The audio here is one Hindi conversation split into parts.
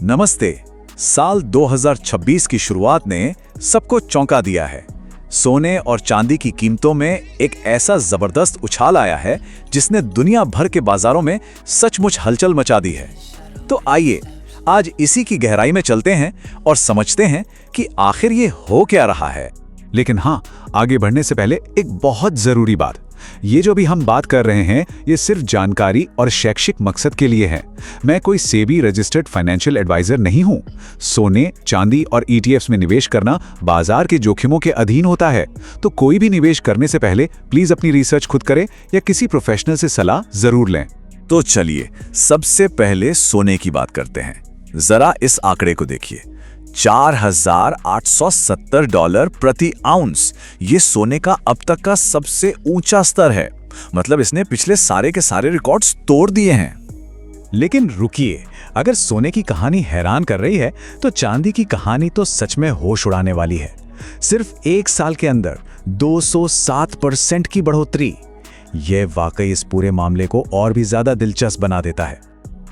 नमस्ते। साल 2026 की शुरुआत ने सबको चौंका दिया है। सोने और चांदी की कीमतों में एक ऐसा जबरदस्त उछाल आया है जिसने दुनिया भर के बाजारों में सचमुच हलचल मचा दी है। तो आइए आज इसी की गहराई में चलते हैं और समझते हैं कि आखिर ये हो क्या रहा है। लेकिन हाँ, आगे बढ़ने से पहले एक बहुत जरूरी बात, ये जो भी हम बात कर रहे हैं ये सिर्फ जानकारी और शैक्षिक मकसद के लिए है। मैं कोई सेबी रजिस्टर्ड फाइनेंशियल एडवाइजर नहीं हूं। सोने, चांदी और ETFs में निवेश करना बाजार के जोखिमों के अधीन होता है, तो कोई भी निवेश करने से पहले प्लीज अपनी रिसर्च खुद करें या किसी प्रोफेशनल से सलाह जरूर लें। तो चलिए सबसे पहले सोने की बात करते हैं। जरा इस आंकड़े को देखिए, $4,870 प्रति आउंस। ये सोने का अब तक का सबसे ऊंचा स्तर है। मतलब इसने पिछले सारे के सारे रिकॉर्ड्स तोड़ दिए हैं। लेकिन रुकिए, अगर सोने की कहानी हैरान कर रही है तो चांदी की कहानी तो सच में होश उड़ाने वाली है। सिर्फ एक साल के अंदर 207% की बढ़ोतरी। यह वाकई इस पूरे मामले को और भी ज्यादा दिलचस्प बना देता है।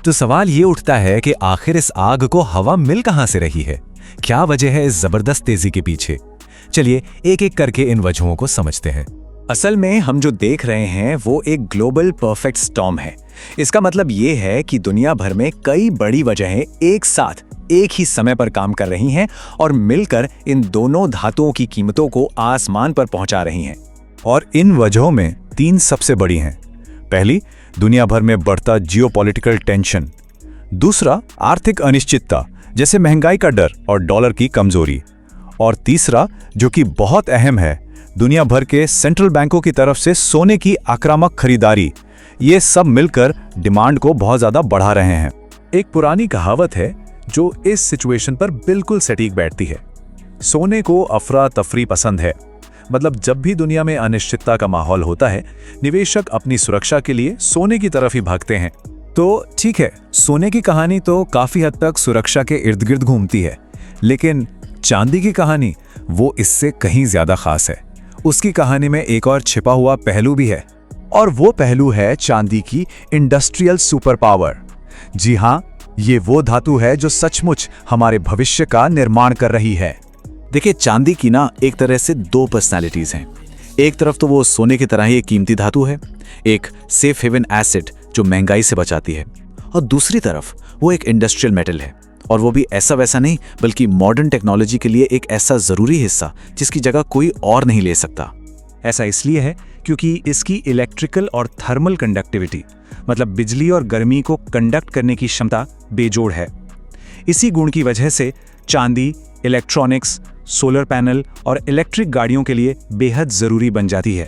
तो सवाल ये उठता है कि आखिर इस आग को हवा मिल कहां से रही है? क्या वजह है इस जबरदस्त तेजी के पीछे? चलिए एक एक करके इन वजहों को समझते हैं। असल में हम जो देख रहे हैं वो एक ग्लोबल परफेक्ट स्टॉर्म है। इसका मतलब ये है कि दुनिया भर में कई बड़ी वजहें एक साथ एक ही समय पर काम कर रही हैं और मिलकर इन दोनों धातुओं की कीमतों को आसमान पर पहुंचा रही हैं। और इन वजहों में 3 सबसे बड़ी हैं। पहली, दुनिया भर में बढ़ता जियोपॉलिटिकल टेंशन। दूसरा, आर्थिक अनिश्चितता जैसे महंगाई का डर और डॉलर की कमजोरी। और तीसरा, जो कि बहुत अहम है, दुनिया भर के सेंट्रल बैंकों की तरफ से सोने की आक्रामक खरीदारी। ये सब मिलकर डिमांड को बहुत ज्यादा बढ़ा रहे हैं। एक पुरानी कहावत है जो इस सिचुएशन पर बिल्कुल सटीक बैठती है। सोने को अफरा तफरी पसंद है। मतलब जब भी दुनिया में अनिश्चितता का माहौल होता है, निवेशक अपनी सुरक्षा के लिए सोने की तरफ ही भागते हैं। तो ठीक है, सोने की कहानी तो काफी हद तक सुरक्षा के इर्द गिर्द घूमती है, लेकिन चांदी की कहानी वो इससे कहीं ज्यादा खास है। उसकी कहानी में एक और छिपा हुआ पहलू भी है, और वो पहलू है चांदी की इंडस्ट्रियल सुपर पावर। जी हाँ, ये वो धातु है जो सचमुच हमारे भविष्य का निर्माण कर रही है। देखिए, चांदी की ना एक तरह से 2 पर्सनालिटीज हैं। एक तरफ तो वो सोने की तरह ही एक कीमती धातु है, एक सेफ हेवन एसेट जो महंगाई से बचाती है, और दूसरी तरफ वो एक इंडस्ट्रियल मेटल है, और वो भी ऐसा वैसा नहीं बल्कि मॉडर्न टेक्नोलॉजी के लिए एक ऐसा जरूरी हिस्सा जिसकी जगह कोई और नहीं ले सकता। ऐसा इसलिए है क्योंकि इसकी इलेक्ट्रिकल और थर्मल कंडक्टिविटी, मतलब बिजली और गर्मी को कंडक्ट करने की क्षमता बेजोड़ है। इसी गुण की वजह से चांदी इलेक्ट्रॉनिक्स, सोलर पैनल और इलेक्ट्रिक गाड़ियों के लिए बेहद जरूरी बन जाती है।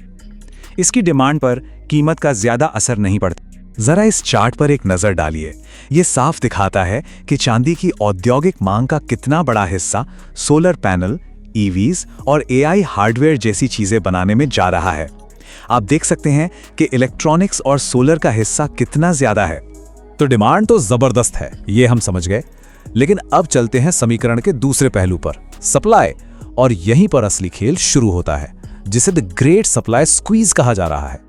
इसकी डिमांड पर कीमत का ज्यादा असर नहीं पड़ता। जरा इस चार्ट पर एक नजर डालिए। ये साफ दिखाता है कि चांदी की औद्योगिक मांग का कितना बड़ा हिस्सा सोलर पैनल, EVs और AI हार्डवेयर जैसी चीजें बनाने में जा रहा है। आप देख सकते हैं कि इलेक्ट्रॉनिक्स और सोलर का हिस्सा कितना ज्यादा है। तो डिमांड तो जबरदस्त है, ये हम समझ गए। लेकिन अब चलते हैं समीकरण के दूसरे पहलू पर, सप्लाई। और यहीं पर असली खेल शुरू होता है, जिसे द ग्रेट सप्लाई स्क्वीज कहा जा रहा है।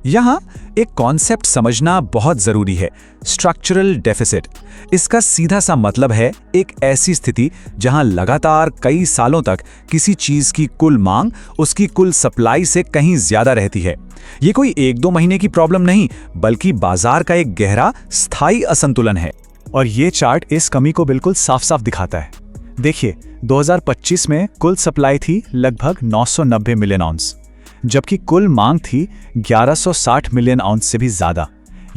यहां एक कॉन्सेप्ट समझना बहुत जरूरी है, स्ट्रक्चरल डेफिसिट। इसका सीधा सा मतलब है एक ऐसी स्थिति जहां लगातार कई सालों तक किसी चीज की कुल मांग उसकी कुल सप्लाई से कहीं ज्यादा रहती है। ये कोई 1-2 महीने की प्रॉब्लम नहीं, बल्कि बाजार का एक गहरा स्थायी असंतुलन है। और ये चार्ट इस कमी को बिल्कुल साफ साफ दिखाता है। देखिए, 2025 में कुल सप्लाई थी लगभग 990 मिलियन आउंस, जबकि कुल मांग थी 1160 मिलियन आउंस से भी ज्यादा,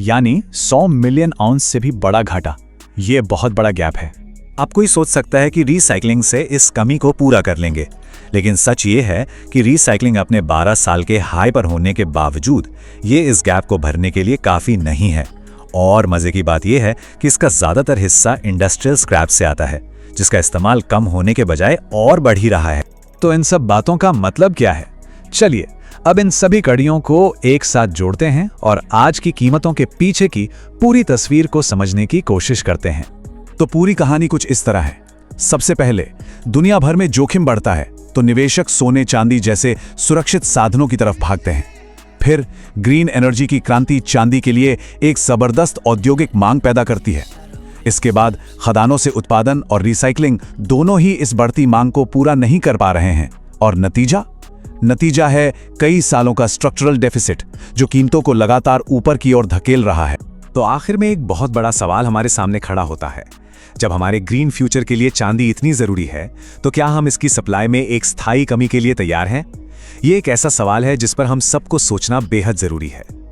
यानी 100 मिलियन आउंस से भी बड़ा घाटा। ये बहुत बड़ा गैप है। आप कोई सोच सकता है कि रीसाइक्लिंग से इस कमी को पूरा कर लेंगे, लेकिन सच ये है कि रीसाइक्लिंग अपने 12 साल के हाई पर होने के बावजूद ये इस गैप को भरने के लिए काफी नहीं है। और मजे की बात यह है कि इसका ज्यादातर हिस्सा इंडस्ट्रियल स्क्रैप से आता है, जिसका इस्तेमाल कम होने के बजाय और बढ़ ही रहा है। तो इन सब बातों का मतलब क्या है? चलिए अब इन सभी कड़ियों को एक साथ जोड़ते हैं और आज की कीमतों के पीछे की पूरी तस्वीर को समझने की कोशिश करते हैं। तो पूरी कहानी कुछ इस तरह है। सबसे पहले, दुनिया भर में जोखिम बढ़ता है तो निवेशक सोने चांदी जैसे सुरक्षित साधनों की तरफ भागते हैं। फिर ग्रीन एनर्जी की क्रांति चांदी के लिए एक जबरदस्त औद्योगिक मांग पैदा करती है। इसके बाद खदानों से उत्पादन और रिसाइकलिंग दोनों ही इस बढ़ती मांग को पूरा नहीं कर पा रहे हैं। और नतीजा है कई सालों का स्ट्रक्चरल डेफिसिट, जो कीमतों को लगातार ऊपर की ओर धकेल रहा है। तो आखिर में एक बहुत बड़ा सवाल हमारे सामने खड़ा होता है। जब हमारे ग्रीन फ्यूचर के लिए चांदी इतनी जरूरी है, तो क्या हम इसकी सप्लाई में एक स्थायी कमी के लिए तैयार हैं? ये एक ऐसा सवाल है जिस पर हम सबको सोचना बेहद जरूरी है।